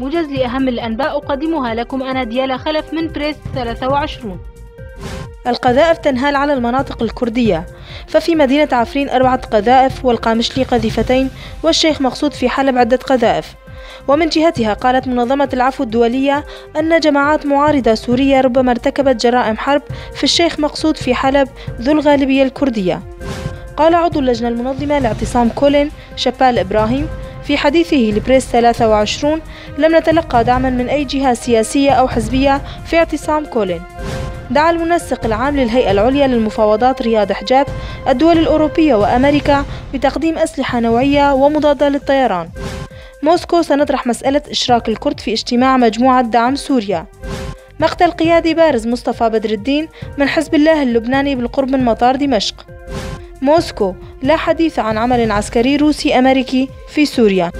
موجز لأهم الأنباء أقدمها لكم أنا ديالا خلف من بريس 23. القذائف تنهال على المناطق الكردية، ففي مدينة عفرين 4 قذائف والقامشلي قذيفتين والشيخ مقصود في حلب عدة قذائف. ومن جهتها قالت منظمة العفو الدولية أن جماعات معارضة سورية ربما ارتكبت جرائم حرب في الشيخ مقصود في حلب ذو الغالبية الكردية. قال عضو اللجنة المنظمة لاعتصام كولين شبال إبراهيم في حديثه لبريس 23: لم نتلقى دعما من أي جهة سياسية أو حزبية في اعتصام كولين. دعا المنسق العام للهيئة العليا للمفاوضات رياض حجاب الدول الأوروبية وأمريكا بتقديم أسلحة نوعية ومضادة للطيران. موسكو سنطرح مسألة إشراك الكرد في اجتماع مجموعة دعم سوريا. مقتل قيادي بارز مصطفى بدر الدين من حزب الله اللبناني بالقرب من مطار دمشق. موسكو: لا حديث عن عمل عسكري روسي أمريكي في سوريا.